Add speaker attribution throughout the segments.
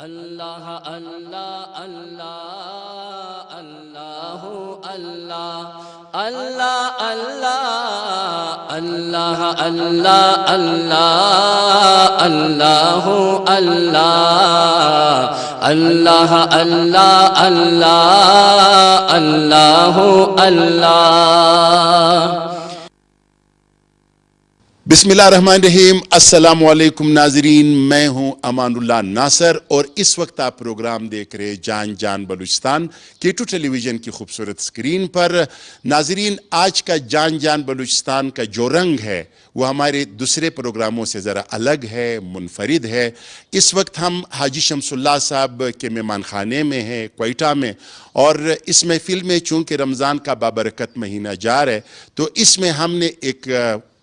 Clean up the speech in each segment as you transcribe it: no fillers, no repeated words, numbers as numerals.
Speaker 1: اللہ اللہ اللہ اللہ اللہ اللہ اللہ اللہ اللہ اللہ اللہ اللہ اللہ اللہ اللہ اللہ
Speaker 2: بسم اللہ الرحمن الرحیم۔ السلام علیکم ناظرین، میں ہوں امان اللہ ناصر اور اس وقت آپ پروگرام دیکھ رہے جان جان بلوچستان K2 ٹیلی ویژن کی خوبصورت سکرین پر۔ ناظرین، آج کا جان جان بلوچستان کا جو رنگ ہے وہ ہمارے دوسرے پروگراموں سے ذرا الگ ہے، منفرد ہے۔ اس وقت ہم حاجی شمس اللہ صاحب کے مہمان خانے میں ہیں کوئٹہ میں، اور اس محفل میں چونکہ رمضان کا بابرکت مہینہ جا رہا ہے تو اس میں ہم نے ایک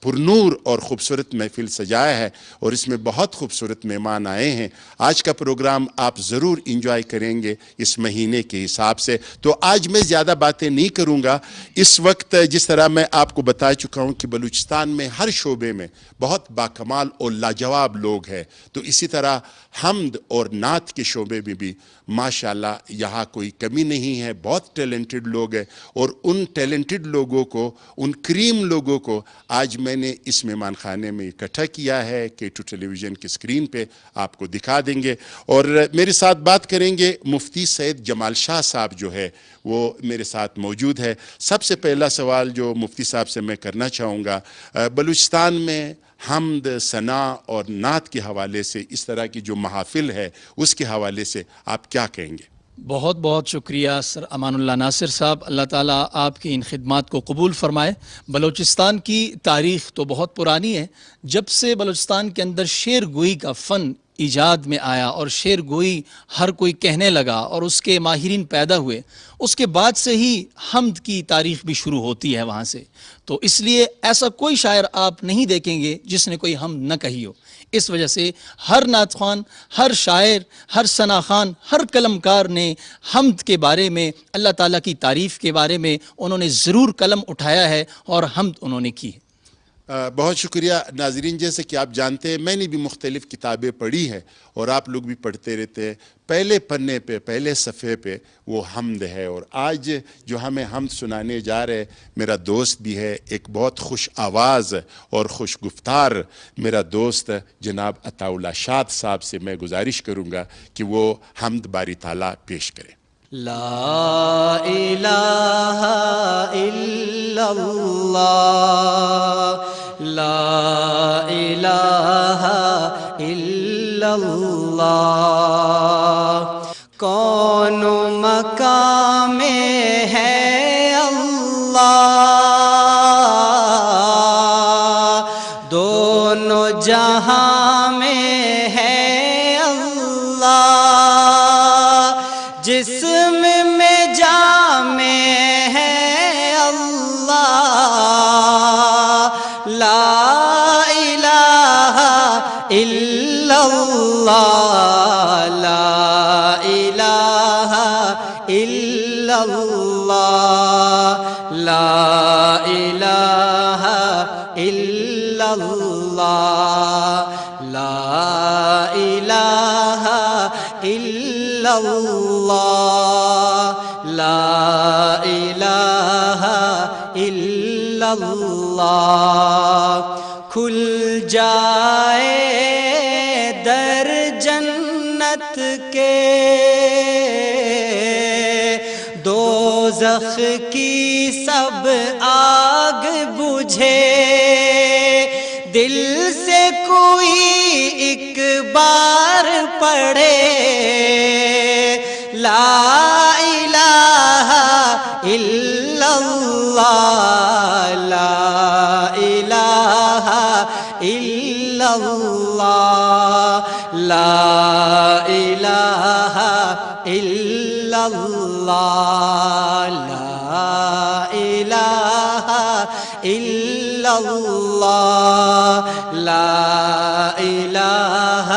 Speaker 2: پرنور اور خوبصورت محفل سجایا ہے اور اس میں بہت خوبصورت مہمان آئے ہیں۔ آج کا پروگرام آپ ضرور انجوائے کریں گے اس مہینے کے حساب سے۔ تو آج میں زیادہ باتیں نہیں کروں گا۔ اس وقت جس طرح میں آپ کو بتا چکا ہوں کہ بلوچستان میں ہر شعبے میں بہت باکمال اور لاجواب لوگ ہیں، تو اسی طرح حمد اور نعت کے شعبے میں بھی ماشاءاللہ یہاں کوئی کمی نہیں ہے، بہت ٹیلنٹڈ لوگ ہیں، اور ان ٹیلنٹڈ لوگوں کو، ان کریم لوگوں کو آج میں نے اس مہمان خانے میں اکٹھا کیا ہے K2 ٹیلی ویژن کی سکرین پہ آپ کو دکھا دیں گے۔ اور میرے ساتھ بات کریں گے مفتی سید جمال شاہ صاحب، جو ہے وہ میرے ساتھ موجود ہے۔ سب سے پہلا سوال جو مفتی صاحب سے میں کرنا چاہوں گا، بلوچستان میں حمد، ثنا اور نعت کے حوالے سے اس طرح کی جو محافل ہے اس کے حوالے سے آپ کیا کہیں گے؟
Speaker 3: بہت بہت شکریہ سر امان اللہ ناصر صاحب، اللہ تعالیٰ آپ کی ان خدمات کو قبول فرمائے۔ بلوچستان کی تاریخ تو بہت پرانی ہے۔ جب سے بلوچستان کے اندر شعر گوئی کا فن ایجاد میں آیا اور شعر گوئی ہر کوئی کہنے لگا اور اس کے ماہرین پیدا ہوئے، اس کے بعد سے ہی حمد کی تاریخ بھی شروع ہوتی ہے وہاں سے۔ تو اس لیے ایسا کوئی شاعر آپ نہیں دیکھیں گے جس نے کوئی حمد نہ کہی ہو۔ اس وجہ سے ہر نعت خوان، ہر شاعر، ہر ثنا خوان، ہر قلمکار نے حمد کے بارے میں، اللہ تعالیٰ کی تعریف کے بارے میں انہوں نے ضرور قلم اٹھایا ہے اور حمد انہوں نے کی ہے۔
Speaker 2: بہت شکریہ ناظرین۔ جیسے کہ آپ جانتے ہیں، میں نے بھی مختلف کتابیں پڑھی ہیں اور آپ لوگ بھی پڑھتے رہتے ہیں، پہلے پنے پہ، پہلے صفحے پہ وہ حمد ہے۔ اور آج جو ہمیں حمد سنانے جا رہے میرا دوست بھی ہے، ایک بہت خوش آواز اور خوش گفتار میرا دوست جناب عطا اللہ شاد صاحب سے میں گزارش کروں گا کہ وہ حمد باری تعالیٰ پیش کریں۔
Speaker 1: لا الہ الا اللہ، لا الہ الا اللہ، کون مقام میں ہے اللہ، دونوں جہاں میں ہے اللہ، جسم میں جان میں ہے اللہ، لا الہ الا اللہ، لا الہ الا اللہ، لا الہ الا اللہ، لا الہ الا اللہ، لا الہ الا اللہ۔ کھل جائے در جنت کے، دوزخ کی سب آگ بجھے، دل سے کوئی ایک بار پڑھے لا الہ الا اللہ، لا الہ الا اللہ، لا الہ الا اللہ، لا الہ الا اللہ، لا الہ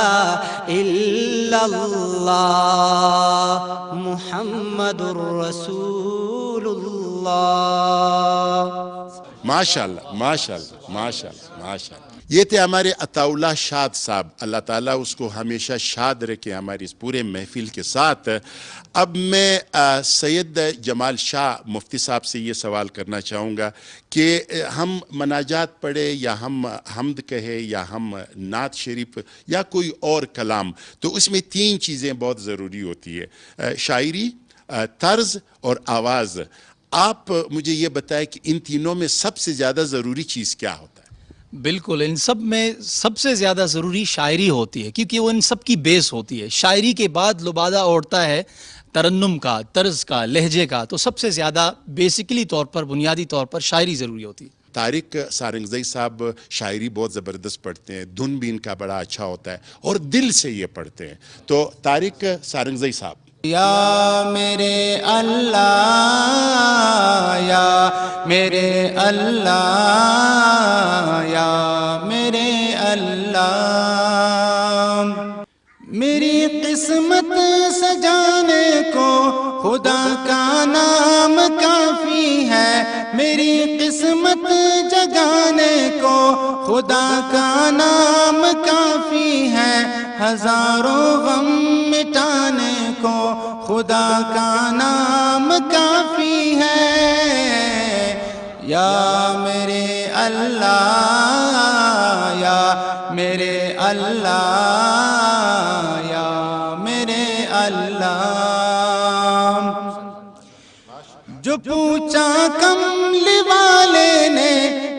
Speaker 1: الا اللہ، محمد رسول اللہ۔
Speaker 2: ماشاءاللہ ماشاءاللہ ماشاءاللہ ماشاءاللہ. یہ تھے ہمارے عطا اللہ شاد صاحب، اللہ تعالیٰ اس کو ہمیشہ شاد رکھے ہماری اس پورے محفل کے ساتھ. اب میں سید جمال شاہ مفتی صاحب سے یہ سوال کرنا چاہوں گا کہ ہم مناجات پڑھے یا ہم حمد کہے یا ہم نعت شریف یا کوئی اور کلام، تو اس میں 3 چیزیں بہت ضروری ہوتی ہے، شاعری، طرز اور آواز. آپ مجھے یہ بتائیں کہ ان تینوں میں سب سے زیادہ ضروری چیز کیا ہوتا ہے؟
Speaker 3: بالکل، ان سب میں سب سے زیادہ ضروری شاعری ہوتی ہے، کیونکہ وہ ان سب کی بیس ہوتی ہے. شاعری کے بعد لبادہ اوڑھتا ہے ترنم کا، طرز کا، لہجے کا. تو سب سے زیادہ بیسیکلی طور پر، بنیادی طور پر شاعری ضروری ہوتی ہے.
Speaker 2: طارق سارنگزئی صاحب شاعری بہت زبردست پڑھتے ہیں، دھن بھی ان کا بڑا اچھا ہوتا ہے اور دل سے یہ پڑھتے ہیں. تو طارق سارنگزئی صاحب.
Speaker 1: یا میرے اللہ، یا میرے اللہ، یا میرے اللہ، میری قسمت سجانے کو خدا کا نام کافی ہے، میری قسمت جگانے کو خدا کا نام کافی ہے، ہزاروں غم مٹانے کو خدا کا نام کافی ہے. یا میرے اللہ، یا میرے اللہ، یا میرے اللہ. جو پوچھا کملی والے نے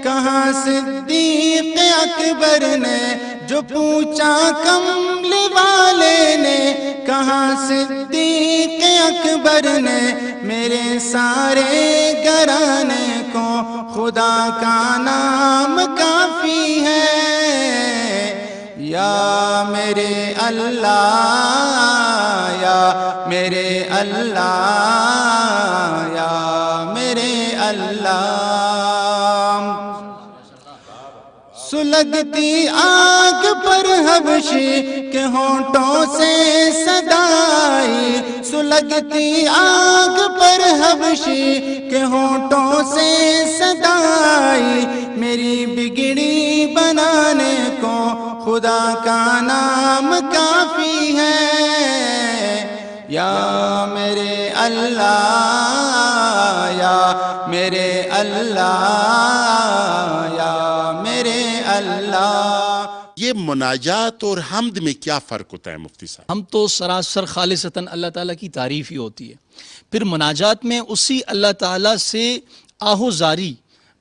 Speaker 1: کہا صدیق اکبر نے، جو پوچھا کملی والے نے کہا صدیق اکبر نے، میرے سارے گھرانے کو خدا کا نام کافی ہے. یا میرے اللہ، یا میرے اللہ، یا میرے اللہ. سلگتی آگ پر حبشی کے ہونٹوں سے صدائی، سلگتی آگ پر حبشی کے ہونٹوں سے صدائی، میری بگڑی بنانے کو خدا کا نام کافی ہے. یا میرے اللہ، یا میرے اللہ، یا میرے اللہ.
Speaker 2: یہ مناجات اور حمد میں کیا فرق ہوتا ہے مفتی صاحب؟
Speaker 3: ہم تو سراسر خالصتاً اللہ تعالیٰ کی تعریف ہی ہوتی ہے. پھر مناجات میں اسی اللہ تعالیٰ سے آہو زاری،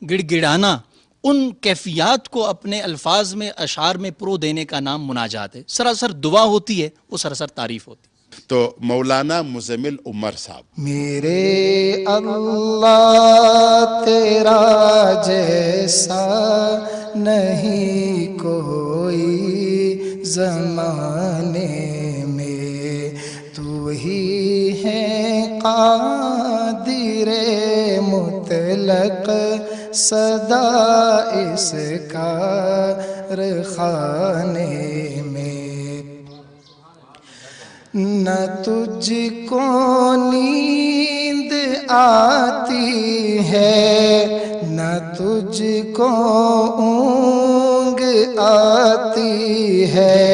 Speaker 3: گڑ گڑانا، ان کیفیات کو اپنے الفاظ میں، اشعار میں پرو دینے کا نام مناجات ہے. سراسر دعا ہوتی ہے، وہ سراسر تعریف ہوتی ہے.
Speaker 2: تو مولانا مزمل عمر صاحب.
Speaker 4: میرے اللہ تیرا جیسا نہیں کوئی زمانے میں، تو ہی ہے قادر مطلق صدا اس کارخانے میں. نہ تجھ کو نیند آتی ہے، نہ تجھ کو اونگ آتی ہے،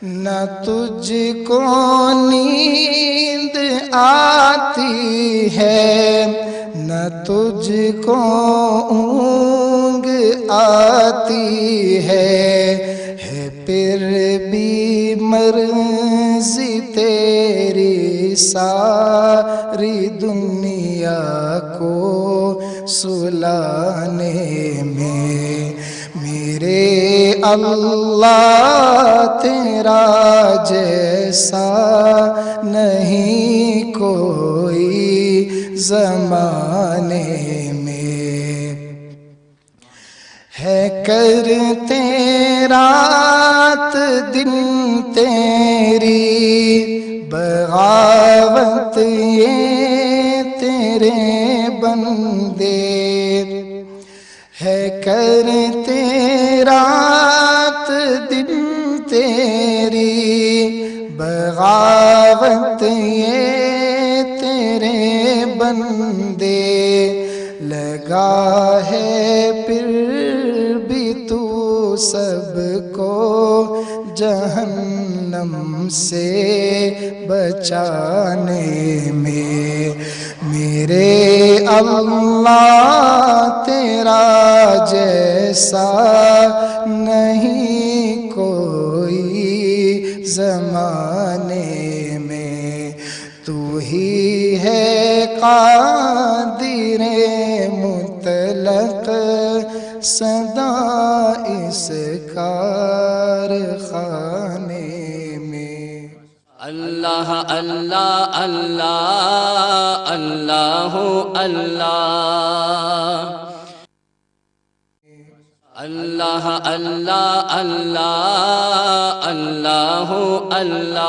Speaker 4: نہ تجھ کو نیند آتی ہے، نہ تجھ کو اونگ آتی ہے پھر بھی مرضی تیری ساری دنیا کو سلانے میں. میرے اللہ تیرا جیسا نہیں کوئی زمانے میں. ہے کرتے رات دن تیری بغاوت یہ تیرے بندے، ہے کرتے رات دن تیری بغاوت یہ تیرے بندے. لگا اللہ ہے پھر بھی تو سب کو جہنم سے بچانے میں، میرے اللہ تیرا جیسا نہیں کوئی زمانے میں، تو ہی ہے قادر مطلق سدا اس کارخانے میں۔
Speaker 5: اللہ اللہ اللہ اللہ اللہ اللہ اللہ اللہ اللہ اللہ۔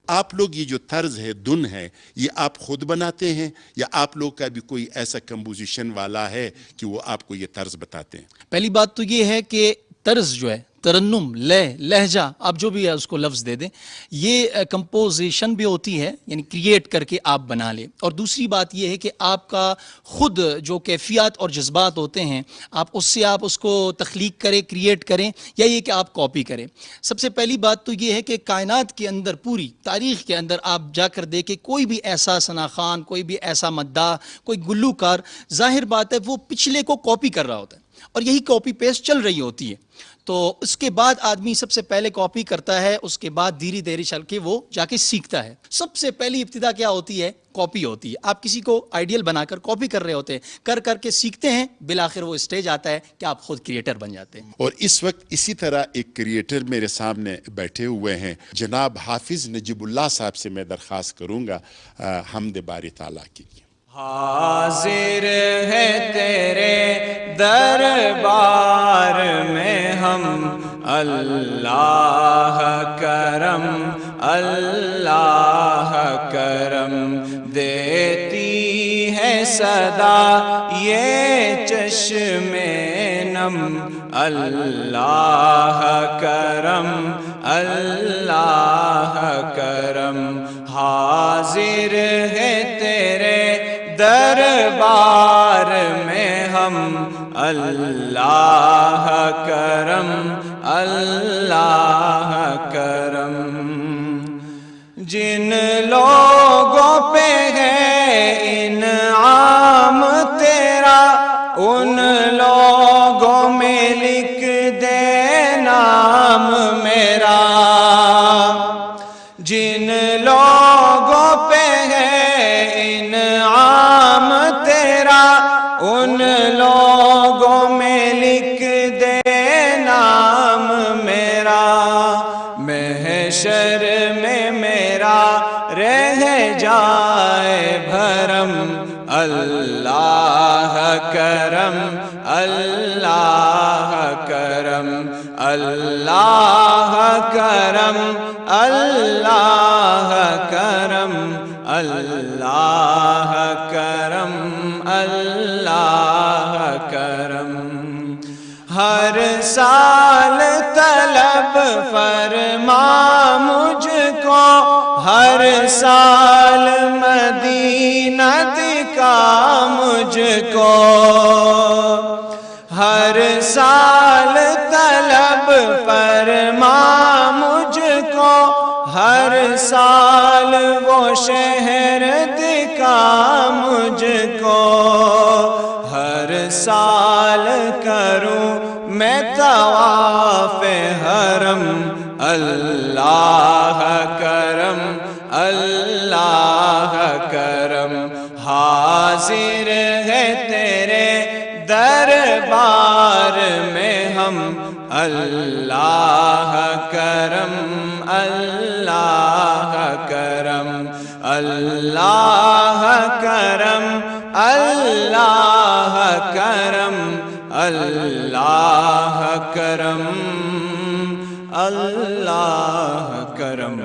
Speaker 2: آپ لوگ یہ جو طرز ہے، دن ہے، یہ آپ خود بناتے ہیں یا آپ لوگ کا بھی کوئی ایسا کمپوزیشن والا ہے کہ وہ آپ کو یہ طرز بتاتے ہیں؟
Speaker 3: پہلی بات تو یہ ہے کہ طرز جو ہے، ترنم، لہجہ، آپ جو بھی ہے اس کو لفظ دے دیں، یہ کمپوزیشن بھی ہوتی ہے، یعنی کریٹ کر کے آپ بنا لیں۔ اور دوسری بات یہ ہے کہ آپ کا خود جو کیفیات اور جذبات ہوتے ہیں، آپ اس کو تخلیق کریں، کریٹ کریں، یا یہ کہ آپ کاپی کریں۔ سب سے پہلی بات تو یہ ہے کہ کائنات کے اندر، پوری تاریخ کے اندر آپ جا کر دیکھیں، کوئی بھی ایسا ثنا خوان، کوئی بھی ایسا مداح، کوئی گلوکار، ظاہر بات ہے وہ پچھلے کو کاپی کر رہا ہوتا ہے، اور یہی کاپی پیسٹ چل رہی ہوتی ہے۔ تو اس کے بعد آدمی سب سے پہلے کاپی کرتا ہے، اس کے بعد دھیرے دھیرے چل کے وہ جا کے سیکھتا ہے۔ سب سے پہلی ابتدا کیا ہوتی ہے؟ کاپی ہوتی ہے۔ آپ کسی کو آئیڈیل بنا کر کاپی کر رہے ہوتے ہیں، کر کے سیکھتے ہیں، بالآخر وہ اسٹیج آتا ہے کہ آپ خود کریٹر بن جاتے ہیں۔
Speaker 2: اور اس وقت اسی طرح ایک کریٹر میرے سامنے بیٹھے ہوئے ہیں، جناب حافظ نجیب اللہ صاحب سے میں درخواست کروں گا حمد باری تعالیٰ کی۔
Speaker 1: حاضر ہے تیرے دربار میں ہم، اللہ کرم اللہ کرم، دیتی ہے صدا یہ چشم نم، اللہ کرم اللہ کرم، حاضر ہے تیرے دربار میں ہم، اللہ کرم اللہ کرم، جن لوگوں پہ ہے انعام تیرا، ان لوگوں میں لکھ دے نام میرا، جن لوگوں پہ ان لوگوں میں لکھ دے نام میرا، محشر میں میرا رہ جائے بھرم، اللہ کرم اللہ کرم، اللہ کرم اللہ کرم، اللہ کرم اللہ کرم، ہر سال طلب فرما مجھ کو، ہر سال مدینہ دکھا مجھ کو، ہر سال طلب فرما مجھ کو، ہر سال وہ شہر دکھا مجھ کو، ہر سال کروں میں طواف حرم، اللہ کرم اللہ کرم، حاضر ہے تیرے دربار میں ہم، اللہ کرم اللہ کرم، اللہ کرم اللہ کرم، اللہ کرم اللہ کرم۔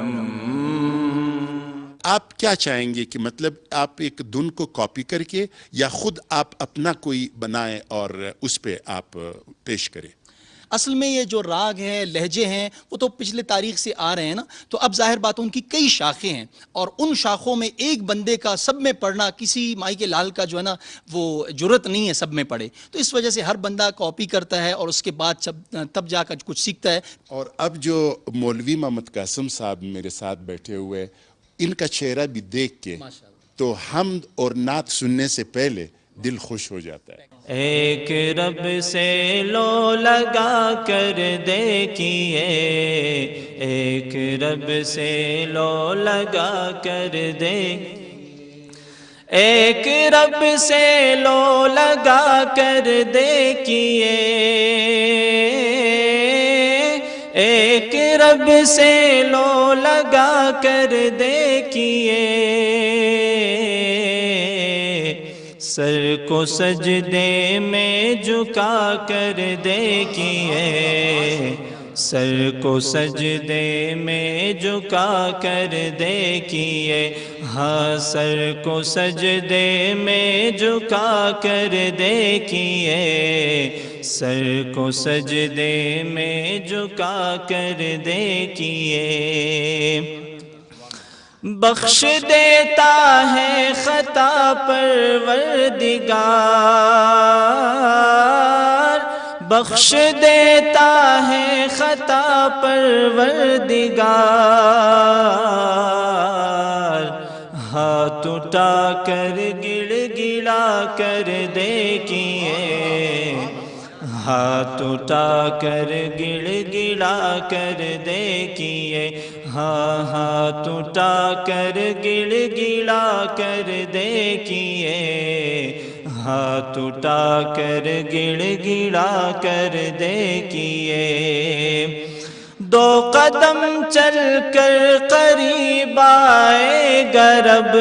Speaker 2: آپ کیا چاہیں گے کہ مطلب آپ ایک دن کو کاپی کر کے یا خود آپ اپنا کوئی بنائیں اور اس پہ آپ پیش کریں؟
Speaker 3: اصل میں یہ جو راگ ہیں لہجے ہیں وہ تو پچھلے تاریخ سے آ رہے ہیں نا، تو اب ظاہر بات ان کی کئی شاخیں ہیں، اور ان شاخوں میں ایک بندے کا سب میں پڑھنا کسی مائی کے لال کا جو ہے نا وہ جرت نہیں ہے سب میں پڑھے، تو اس وجہ سے ہر بندہ کاپی کرتا ہے اور اس کے بعد تب جا کر کچھ سیکھتا ہے۔
Speaker 2: اور اب جو مولوی محمد قاسم صاحب میرے ساتھ بیٹھے ہوئے، ان کا چہرہ بھی دیکھ کے تو حمد اور نعت سننے سے پہلے دل خوش ہو جاتا ہے۔
Speaker 6: ایک رب سے لو لگا کر دیکھیے، ایک رب سے لو لگا کر دے، ایک رب سے لو لگا کر دیکھیے، ایک رب سے لو لگا کر دیکھیے، سر کو سجدے میں جھکا کر دیکھیے، سر کو سجدے میں جھکا کر دیکھیے، ہاں سر کو سجدے میں جھکا کر دیکھیے، سر کو سجدے میں جھکا کر دیکھیے، بخش دیتا ہے خطا پروردگار، بخش دیتا ہے خطا پروردگار، ہاتھ اٹھا کر گڑ گڑا کر دیکھیے، ہاتھ اٹھا کر گڑ گڑا کر دیکھیے، ہاں ہاتھ اٹھا کر گڑ گڑا کر دیکھیے، ہاتھ اٹھا کر گڑ گڑا کر دیکھیے، دو قدم چل کر قریب آئے گا رب،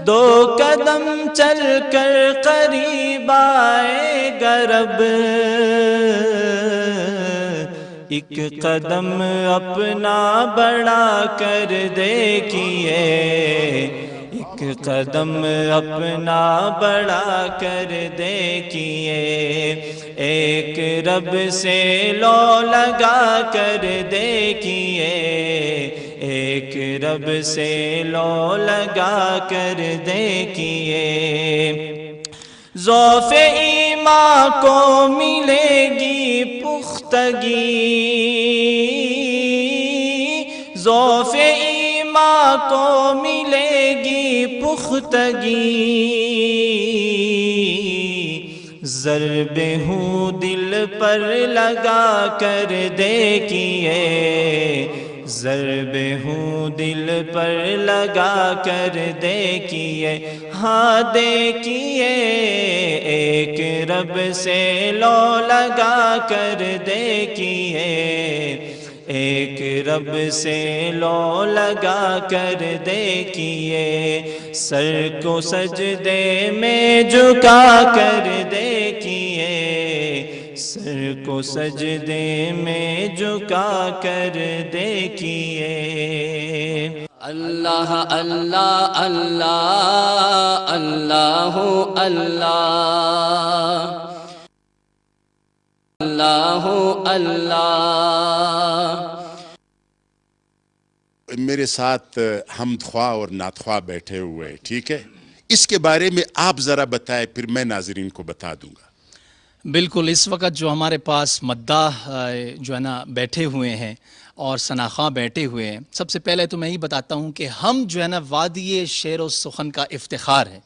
Speaker 6: دو قدم چل کر قریب آئے گا رب، ایک قدم اپنا بڑھا کر دیکھیے، ایک قدم اپنا بڑھا کر دیکھیے، ایک رب سے لو لگا کر دیکھیے، ایک رب سے لو لگا کر دیکھیے، ضعف ایمان کو ملے گی پختگی، ضعف ایمان کو ملے گی پختگی، ضرب ہوں دل پر لگا کر دیکھیے، ضرب ہوں دل پر لگا کر دیکھیے، ہاں دیکھیے، ایک رب سے لو لگا کر دیکھیے، ایک رب سے لو لگا کر دیکھیے، سر کو سجدے میں جھکا کر دیکھیے، سر کو سجدے میں جھکا کر دیکھیے،
Speaker 5: اللہ اللہ اللہ اللہ اللہ اللہ اللہ۔
Speaker 2: میرے ساتھ حمد خواہ اور نعت خواہ بیٹھے ہوئے، ٹھیک ہے، اس کے بارے میں آپ ذرا بتائیں، پھر میں ناظرین کو بتا دوں گا۔
Speaker 3: بالکل، اس وقت جو ہمارے پاس مداح جو ہے نا بیٹھے ہوئے ہیں اور ثناخواں بیٹھے ہوئے ہیں، سب سے پہلے تو میں یہ بتاتا ہوں کہ ہم جو ہے نا وادی شعر و سخن کا افتخار ہے،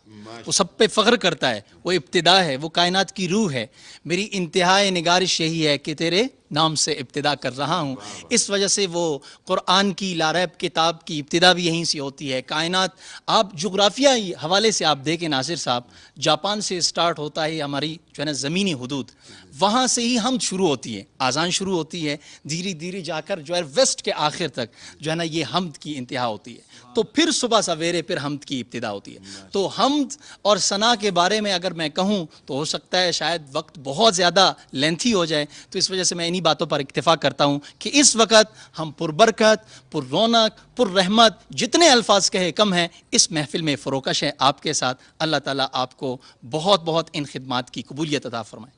Speaker 3: وہ سب پہ فخر کرتا ہے، وہ ابتدا ہے، وہ کائنات کی روح ہے۔ میری انتہائی نگارش یہی ہے کہ تیرے نام سے ابتدا کر رہا ہوں، اس وجہ سے وہ قرآن کی لاریب کتاب کی ابتدا بھی یہیں سے ہوتی ہے۔ کائنات آپ جغرافیائی حوالے سے آپ دیکھیں ناصر صاحب، جاپان سے سٹارٹ ہوتا ہے ہماری جو ہے نا زمینی حدود، وہاں سے ہی حمد شروع ہوتی ہے، آذان شروع ہوتی ہے، دھیرے دھیرے جا کر جو ہے ویسٹ کے آخر تک جو ہے نا یہ حمد کی انتہا ہوتی ہے، تو پھر صبح سویرے پھر حمد کی ابتدا ہوتی ہے۔ تو حمد اور ثنا کے بارے میں اگر میں کہوں تو ہو سکتا ہے شاید وقت بہت زیادہ لینتھی ہو جائے، تو اس وجہ سے میں انہی باتوں پر اکتفا کرتا ہوں کہ اس وقت ہم پربرکت، پر رونق، پر رحمت جتنے الفاظ کہے کم ہیں، اس محفل میں فروکش ہے آپ کے ساتھ۔ اللہ تعالیٰ آپ کو بہت بہت ان خدمات کی قبولیت عطا فرمائے۔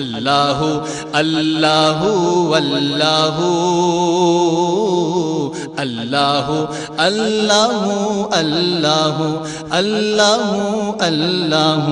Speaker 3: اللہ اللہ اللہ اللہ اللہ اللہ اللہ اللہ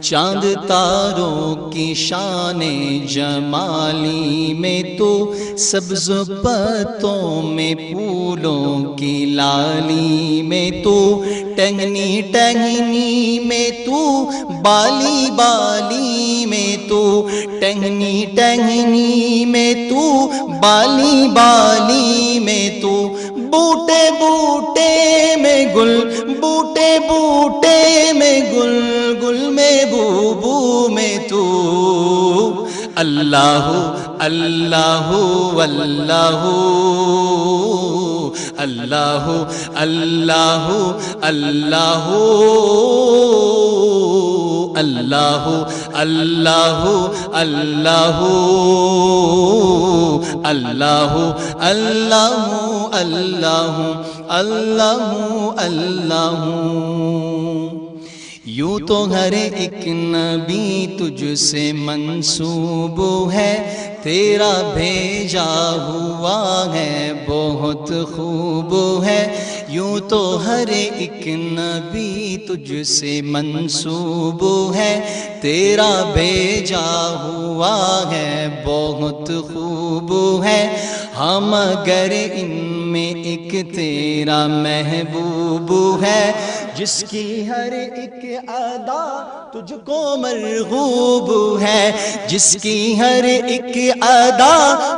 Speaker 3: چاند تاروں کی شان جمالی میں تو سبز پتوں میں پھولوں کی لالی میں تو ٹہنی ٹہنی میں تو بالی بالی میں تو ٹہنی ٹہنی میں تو بالی بالی میں تو بوٹے بوٹے میں گل بوٹے بوٹے میں گل گل میں بو بو میں تو اللہ اللہ اللہ اللہ اللہ اللہ اللہ اللہ اللہ اللہ اللہ اللہ اللہ یوں تو ہر ایک نبی تجھ سے منسوب ہے تیرا بھیجا ہوا ہے بہت خوب ہے یوں تو ہر ایک نبی تجھ سے منسوب ہے تیرا بھیجا ہوا ہے بہت خوب ہے ہم اگر ان میں ایک تیرا محبوب ہے جس کی ہر ایک ادا تجھ کو مرغوب ہے جس کی ہر ایک ادا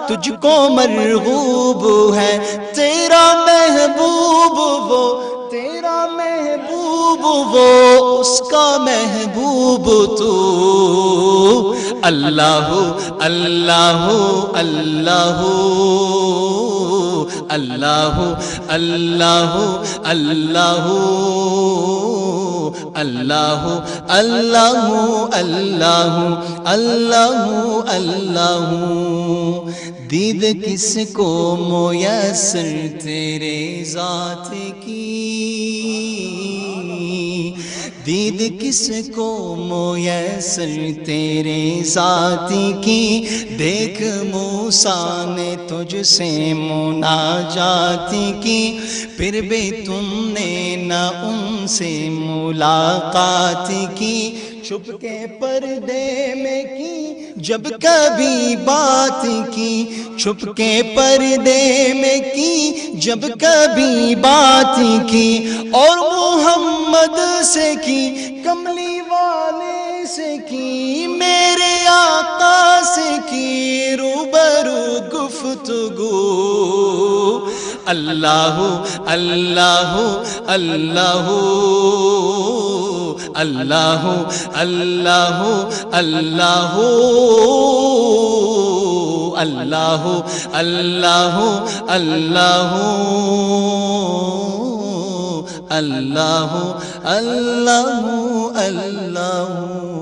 Speaker 3: تجھ کو مرغوب ہے تیرا محبوب وہ تیرا محبوب وہ اس کا محبوب تو اللہ اللہ اللہ اللہ اللہ اللہ اللہ اللہ اللہ اللہ اللہ دید کس کو میسر تیرے ذات کی دید کس کو میسر تیرے ذات کی دیکھ موسیٰ نے تجھ سے مناجات کی پھر بھی تم نے نہ ان سے ملاقات کی چھپ کے پردے میں کی جب کبھی بات کی چھپ کے پردے میں کی جب کبھی بات کی اور محمد سے کی کملی والے سے کی میرے آقا سے کی روبرو گفتگو اللہ اللہ اللہ اللہ اللہ اللہ اللہ اللہ اللہ اللہ اللہ اللہ